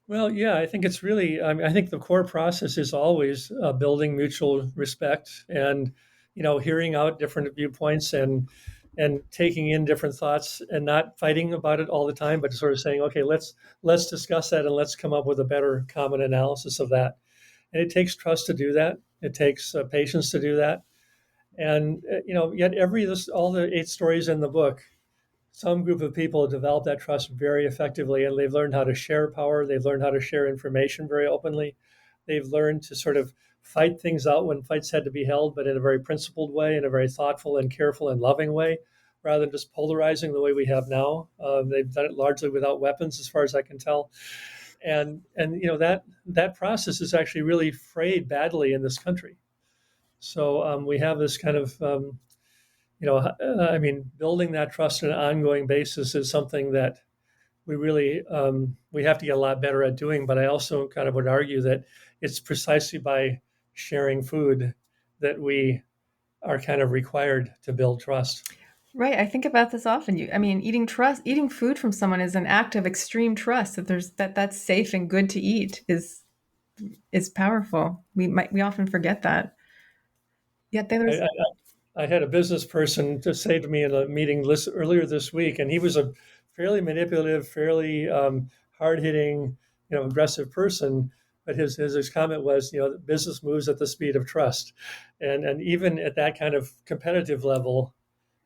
Well, yeah, I think it's really, I think the core process is always building mutual respect and, hearing out different viewpoints and taking in different thoughts and not fighting about it all the time, but sort of saying, okay, let's discuss that and let's come up with a better common analysis of that. And it takes trust to do that. It takes patience to do that. And, yet all the 8 stories in the book, some group of people develop that trust very effectively, and they've learned how to share power. They've learned how to share information very openly. They've learned to sort of fight things out when fights had to be held, but in a very principled way, in a very thoughtful and careful and loving way, rather than just polarizing the way we have now. They've done it largely without weapons, as far as I can tell. And that process is actually really frayed badly in this country. So we have this kind of building that trust on an ongoing basis is something that we really we have to get a lot better at doing. But I also kind of would argue that it's precisely by sharing food that we are kind of required to build trust. Right. I think about this often. Eating food from someone is an act of extreme trust that's safe and good to eat is powerful. We often forget that. Yet there's I had a business person to say to me in a meeting earlier this week, and he was a fairly manipulative, fairly hard-hitting, aggressive person. But his comment was, business moves at the speed of trust, and even at that kind of competitive level,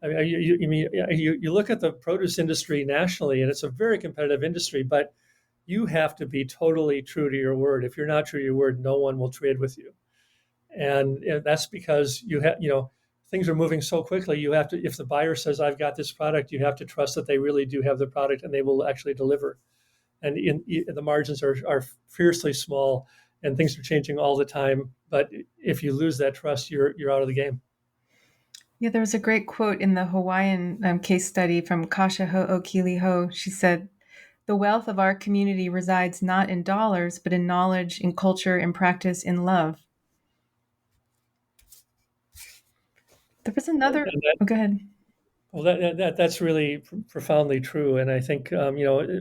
I mean, you look at the produce industry nationally, and it's a very competitive industry, but you have to be totally true to your word. If you're not true to your word, no one will trade with you, and that's because things are moving so quickly. You have to, if the buyer says, I've got this product, you have to trust that they really do have the product and they will actually deliver. And the margins are fiercely small and things are changing all the time. But if you lose that trust, you're out of the game. Yeah, there was a great quote in the Hawaiian case study from Kasha Ho'okili. She said, "The wealth of our community resides not in dollars, but in knowledge, in culture, in practice, in love." There was another. Go ahead. Well, that's really profoundly true, and I think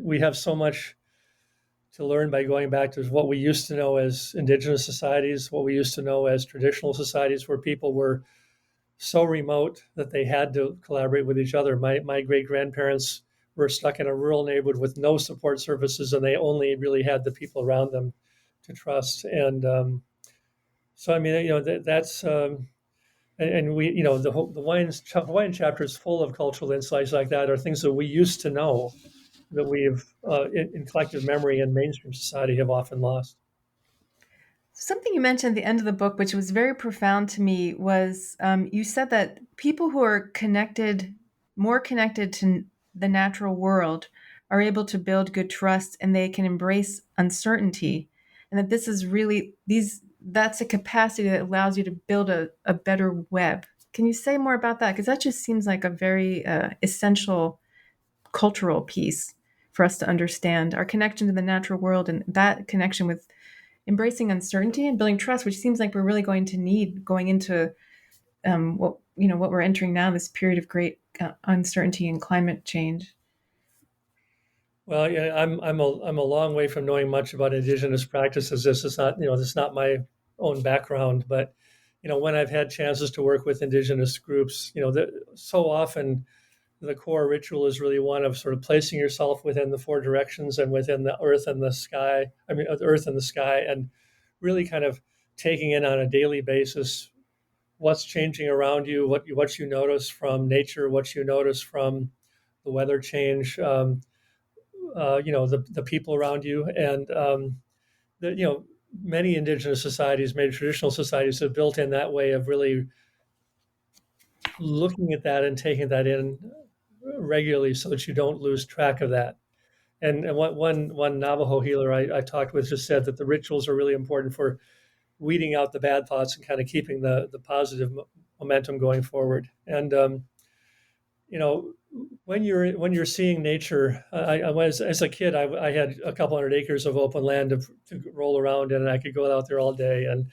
we have so much to learn by going back to what we used to know as indigenous societies, what we used to know as traditional societies, where people were so remote that they had to collaborate with each other. My great grandparents were stuck in a rural neighborhood with no support services, and they only really had the people around them to trust. And So I mean, that's and we, the wine chapter is full of cultural insights like that, or things that we used to know that we've in collective memory and mainstream society have often lost. Something you mentioned at the end of the book, which was very profound to me, was you said that people who are more connected to the natural world, are able to build good trust and they can embrace uncertainty. And that this is really, that's a capacity that allows you to build a better web. Can you say more about that? Because that just seems like a very essential cultural piece for us to understand our connection to the natural world and that connection with embracing uncertainty and building trust, which seems like we're really going to need going into what we're entering now, this period of great uncertainty and climate change. Well, yeah, I'm a long way from knowing much about indigenous practices. This is not my own background, but when I've had chances to work with indigenous groups, so often the core ritual is really one of sort of placing yourself within the four directions and within the earth and the sky. I mean, the earth and the sky, and really kind of taking in on a daily basis what's changing around you, what you notice from nature, what you notice from the weather change, the people around you, and many indigenous societies, many traditional societies have built in that way of really looking at that and taking that in regularly so that you don't lose track of that. And one Navajo healer I talked with just said that the rituals are really important for weeding out the bad thoughts and kind of keeping the positive momentum going forward. And you know, when you're seeing nature, I was as a kid, I had a couple hundred acres of open land to roll around in, and I could go out there all day and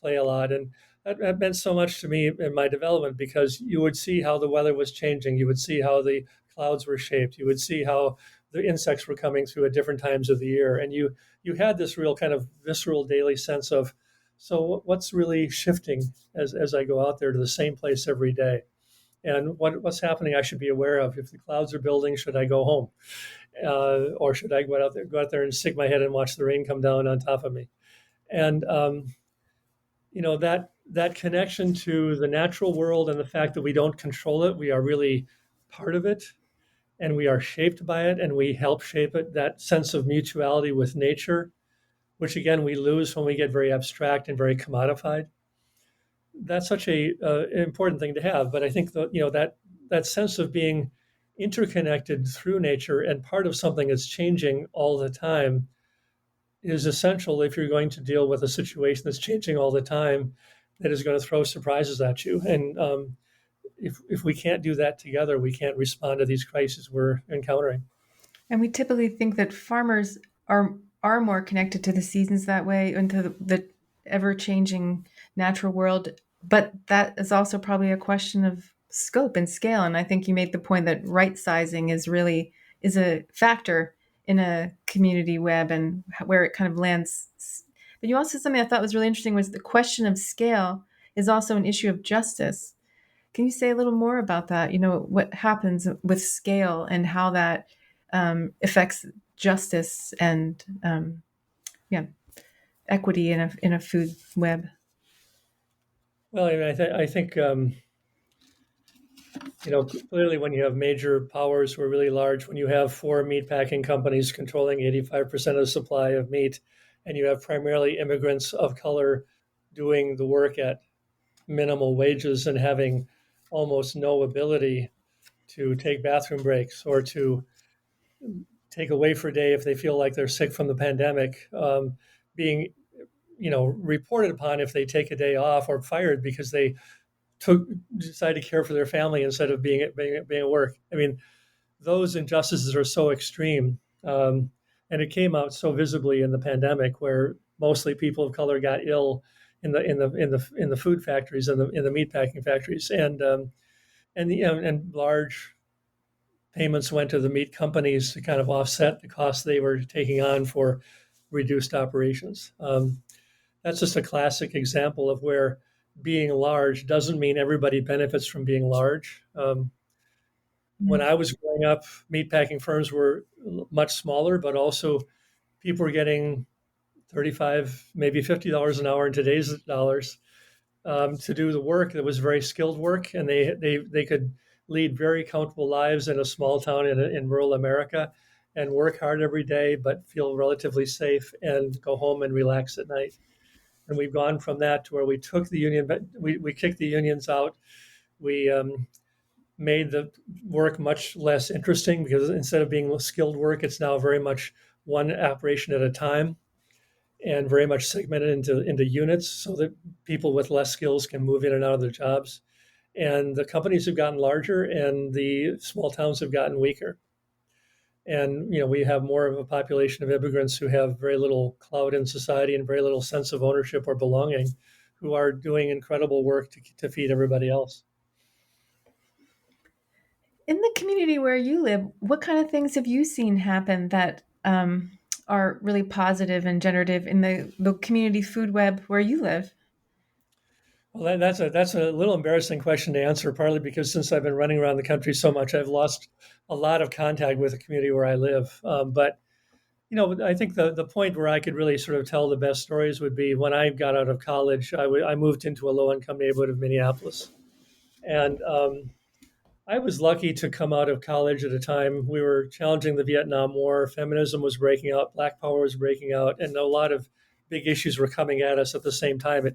play a lot. And that meant so much to me in my development because you would see how the weather was changing. You would see how the clouds were shaped. You would see how the insects were coming through at different times of the year. And you had this real kind of visceral daily sense of, so what's really shifting as I go out there to the same place every day? And what's happening I should be aware of. If the clouds are building, should I go home? Or should I go out there and stick my head and watch the rain come down on top of me? And that connection to the natural world and the fact that we don't control it, we are really part of it, and we are shaped by it, and we help shape it. That sense of mutuality with nature, which again we lose when we get very abstract and very commodified. That's such a important thing to have. But I think that sense of being interconnected through nature and part of something that's changing all the time is essential if you're going to deal with a situation that's changing all the time, that is going to throw surprises at you. And if we can't do that together, we can't respond to these crises we're encountering. And we typically think that farmers are more connected to the seasons that way and to the ever-changing natural world. But that is also probably a question of scope and scale. And I think you made the point that right sizing is a factor in a community web and where it kind of lands. But you also said something I thought was really interesting was the question of scale is also an issue of justice. Can you say a little more about that? What happens with scale and how that affects justice and equity in a food web? Well, I mean, I think clearly when you have major powers who are really large, when you have four meat packing companies controlling 85% of the supply of meat, and you have primarily immigrants of color doing the work at minimal wages and having almost no ability to take bathroom breaks or to take a wafer day if they feel like they're sick from the pandemic, being reported upon if they take a day off or fired because they decided to care for their family instead of being at work. I mean, those injustices are so extreme, and it came out so visibly in the pandemic, where mostly people of color got ill in the food factories and in the meat packing factories, and large payments went to the meat companies to kind of offset the costs they were taking on for reduced operations. That's just a classic example of where being large doesn't mean everybody benefits from being large. When I was growing up, meatpacking firms were much smaller, but also people were getting $35, maybe $50 an hour in today's dollars, to do the work that was very skilled work, and they could lead very comfortable lives in a small town in rural America, and work hard every day, but feel relatively safe and go home and relax at night. And we've gone from that to where we took the union, we kicked the unions out. We made the work much less interesting because instead of being skilled work, it's now very much one operation at a time and very much segmented into units so that people with less skills can move in and out of their jobs. And the companies have gotten larger and the small towns have gotten weaker. And we have more of a population of immigrants who have very little clout in society and very little sense of ownership or belonging, who are doing incredible work to feed everybody else. In the community where you live, what kind of things have you seen happen that are really positive and generative in the community food web where you live? Well, that's a little embarrassing question to answer, partly because since I've been running around the country so much, I've lost a lot of contact with the community where I live. But I think the point where I could really sort of tell the best stories would be when I got out of college. I moved into a low-income neighborhood of Minneapolis, and I was lucky to come out of college at a time we were challenging the Vietnam War. Feminism was breaking out, Black Power was breaking out, and a lot of big issues were coming at us at the same time.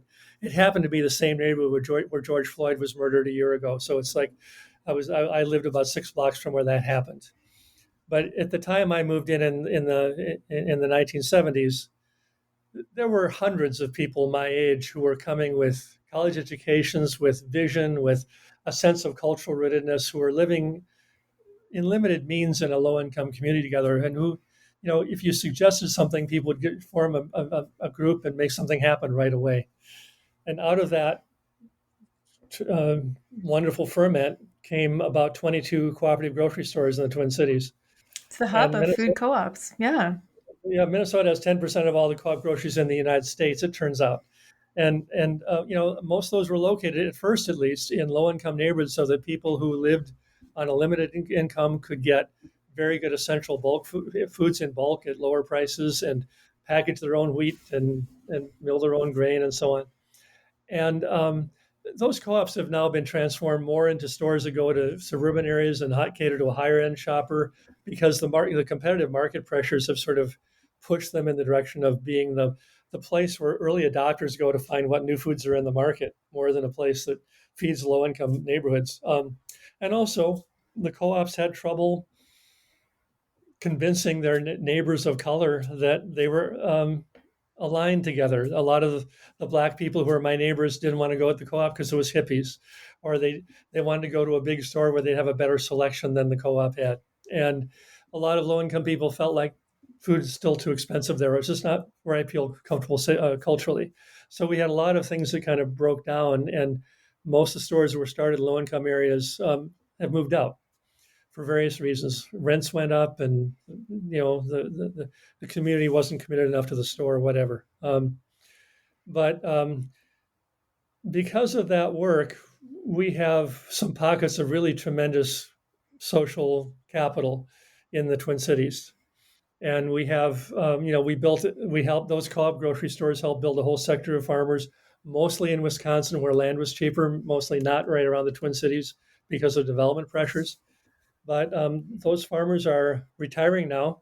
It happened to be the same neighborhood where George Floyd was murdered a year ago. So it's like I lived about 6 blocks from where that happened. But at the time I moved in the 1970s, there were hundreds of people my age who were coming with college educations, with vision, with a sense of cultural rootedness, who were living in limited means in a low-income community together, and who, if you suggested something, people would form a group and make something happen right away. And out of that wonderful ferment came about 22 cooperative grocery stores in the Twin Cities. It's the hub of food co-ops. Yeah. Yeah, Minnesota has 10% of all the co-op groceries in the United States, it turns out. And most of those were located, at first at least, in low-income neighborhoods so that people who lived on a limited income could get very good essential bulk foods in bulk at lower prices and package their own wheat and mill their own grain and so on. And those co-ops have now been transformed more into stores that go to suburban areas and cater to a higher-end shopper because the competitive market pressures have sort of pushed them in the direction of being the place where early adopters go to find what new foods are in the market, more than a place that feeds low-income neighborhoods. And also, the co-ops had trouble convincing their neighbors of color that they were aligned together. A lot of the Black people who are my neighbors didn't want to go at the co-op because it was hippies, or they wanted to go to a big store where they'd have a better selection than the co-op had. And a lot of low-income people felt like food is still too expensive there. It's just not where I feel comfortable culturally. So we had a lot of things that kind of broke down, and most of the stores that were started in low-income areas have moved out for various reasons. Rents went up, and the community wasn't committed enough to the store, or whatever. But because of that work, we have some pockets of really tremendous social capital in the Twin Cities. And we have, we helped those co-op grocery stores help build a whole sector of farmers, mostly in Wisconsin where land was cheaper, mostly not right around the Twin Cities because of development pressures. But those farmers are retiring now.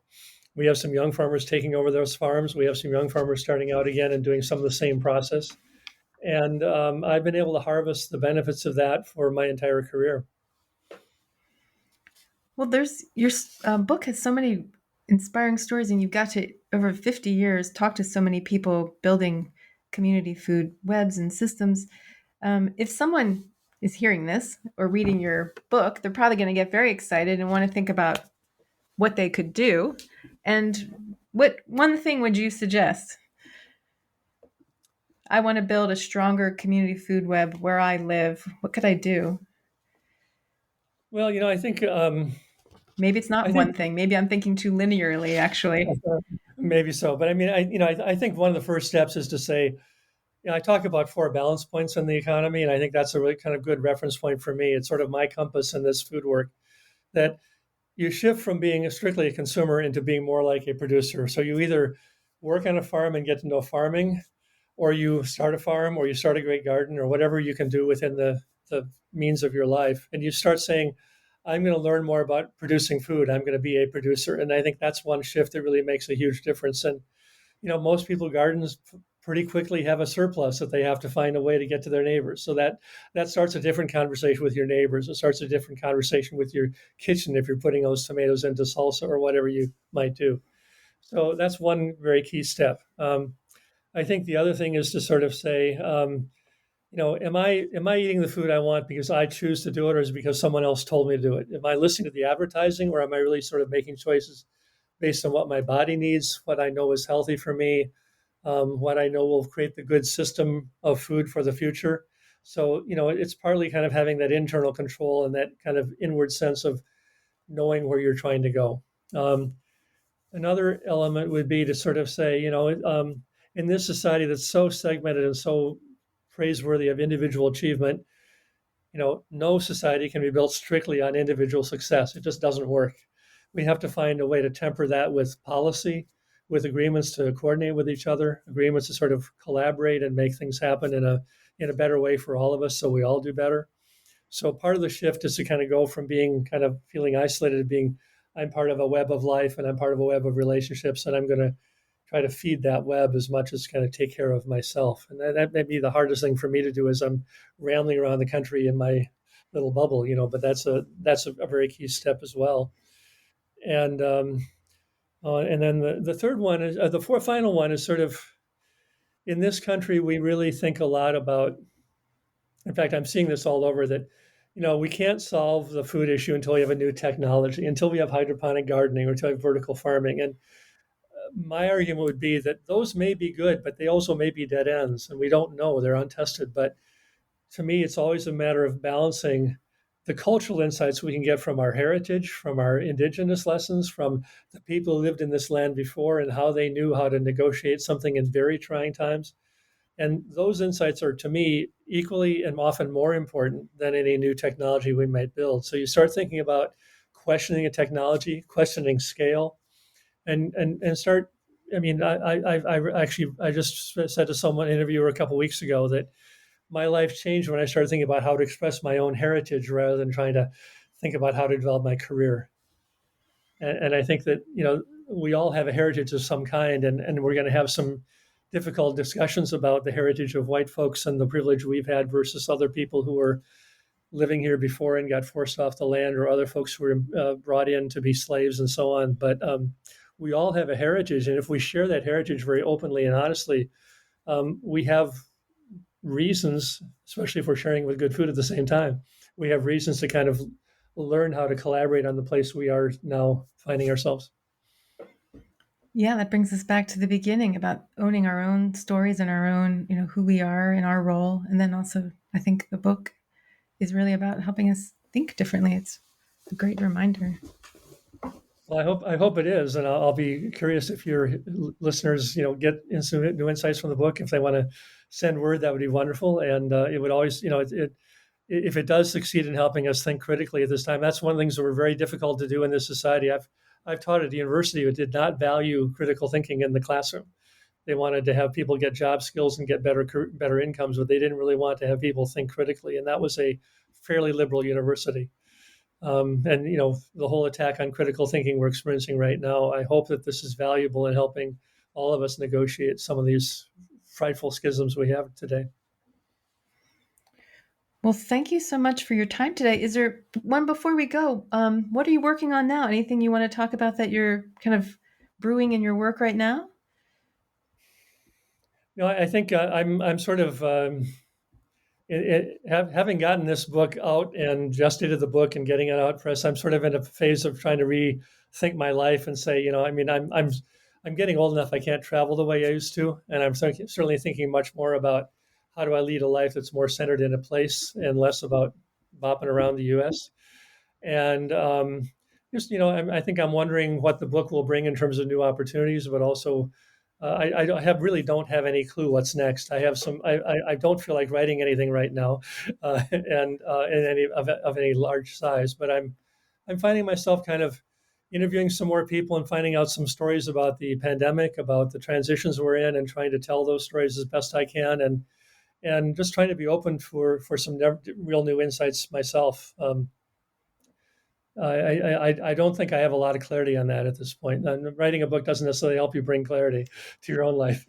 We have some young farmers taking over those farms. We have some young farmers starting out again and doing some of the same process. And I've been able to harvest the benefits of that for my entire career. Well, your book has so many inspiring stories, and you've got to, over 50 years, talk to so many people building community food webs and systems. If someone is hearing this or reading your book, they're probably going to get very excited and want to think about what they could do. And what one thing would you suggest? I want to build a stronger community food web where I live. What could I do? Well, I think maybe it's not one thing. Maybe I'm thinking too linearly, actually. Maybe so. But I mean, I think one of the first steps is to say, I talk about 4 balance points in the economy, and I think that's a really kind of good reference point for me. It's sort of my compass in this food work, that you shift from being strictly a consumer into being more like a producer. So you either work on a farm and get to know farming, or you start a farm, or you start a great garden, or whatever you can do within the means of your life. And you start saying, I'm going to learn more about producing food. I'm going to be a producer. And I think that's one shift that really makes a huge difference. And, most people gardens pretty quickly have a surplus that they have to find a way to get to their neighbors. So that starts a different conversation with your neighbors. It starts a different conversation with your kitchen if you're putting those tomatoes into salsa or whatever you might do. So that's one very key step. I think the other thing is to sort of say, am I eating the food I want because I choose to do it, or is it because someone else told me to do it? Am I listening to the advertising, or am I really sort of making choices based on what my body needs, what I know is healthy for me, what I know will create the good system of food for the future? So, it's partly kind of having that internal control and that kind of inward sense of knowing where you're trying to go. Another element would be to sort of say, in this society that's so segmented and so praiseworthy of individual achievement, no society can be built strictly on individual success. It just doesn't work. We have to find a way to temper that with policy, with agreements to coordinate with each other, agreements to sort of collaborate and make things happen in a better way for all of us, so we all do better. So part of the shift is to kind of go from being kind of feeling isolated to being, I'm part of a web of life and I'm part of a web of relationships, and I'm going to try to feed that web as much as kind of take care of myself. And that may be the hardest thing for me to do as I'm rambling around the country in my little bubble, but that's a very key step as well. And then the third one is final one is sort of, in this country, we really think a lot about, in fact, I'm seeing this all over, that, we can't solve the food issue until we have a new technology, until we have hydroponic gardening or until we have vertical farming. And my argument would be that those may be good, but they also may be dead ends, and we don't know, they're untested. But to me, it's always a matter of balancing the cultural insights we can get from our heritage, from our indigenous lessons, from the people who lived in this land before and how they knew how to negotiate something in very trying times. And those insights are, to me, equally and often more important than any new technology we might build. So you start thinking about questioning a technology, questioning scale, and start. I mean, I just said to someone, interviewer, a couple of weeks ago, that my life changed when I started thinking about how to express my own heritage rather than trying to think about how to develop my career. And I think that, we all have a heritage of some kind, and we're going to have some difficult discussions about the heritage of white folks and the privilege we've had versus other people who were living here before and got forced off the land, or other folks who were brought in to be slaves and so on. But we all have a heritage, and if we share that heritage very openly and honestly, we have reasons, especially if we're sharing with good food at the same time, we have reasons to kind of learn how to collaborate on the place we are now finding ourselves. Yeah, that brings us back to the beginning about owning our own stories and our own, who we are and our role. And then also, I think the book is really about helping us think differently. It's a great reminder. Well, I hope it is, and I'll be curious if your listeners, get some new insights from the book. If they want to send word, that would be wonderful. And it would always, if it does succeed in helping us think critically at this time, that's one of the things that were very difficult to do in this society. I've taught at a university who did not value critical thinking in the classroom. They wanted to have people get job skills and get better incomes, but they didn't really want to have people think critically. And that was a fairly liberal university. And the whole attack on critical thinking we're experiencing right now, I hope that this is valuable in helping all of us negotiate some of these frightful schisms we have today. Well, thank you so much for your time today. Is there one before we go? What are you working on now? Anything you want to talk about that you're kind of brewing in your work right now? I think I'm sort of having gotten this book out and gestated the book and getting it out press. I'm sort of in a phase of trying to rethink my life and say, I'm getting old enough. I can't travel the way I used to, and I'm certainly thinking much more about how do I lead a life that's more centered in a place and less about bopping around the U.S. And I think I'm wondering what the book will bring in terms of new opportunities, but also I don't have any clue what's next. I don't feel like writing anything right now, and in any of any large size. But I'm finding myself kind of interviewing some more people and finding out some stories about the pandemic, about the transitions we're in, and trying to tell those stories as best I can, and just trying to be open for some real new insights myself. I don't think I have a lot of clarity on that at this point. And writing a book doesn't necessarily help you bring clarity to your own life.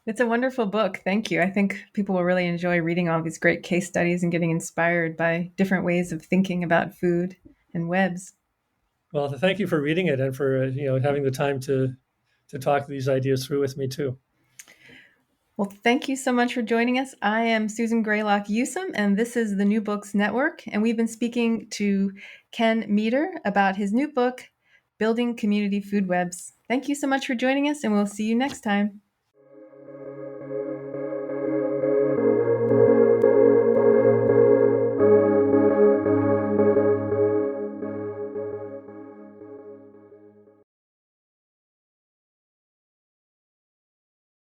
It's a wonderful book. Thank you. I think people will really enjoy reading all these great case studies and getting inspired by different ways of thinking about food and webs. Well, thank you for reading it and for having the time to talk these ideas through with me too. Well, thank you so much for joining us. I am Susan Graylock Usum, and this is the New Books Network. And we've been speaking to Ken Meter about his new book, Building Community Food Webs. Thank you so much for joining us, and we'll see you next time.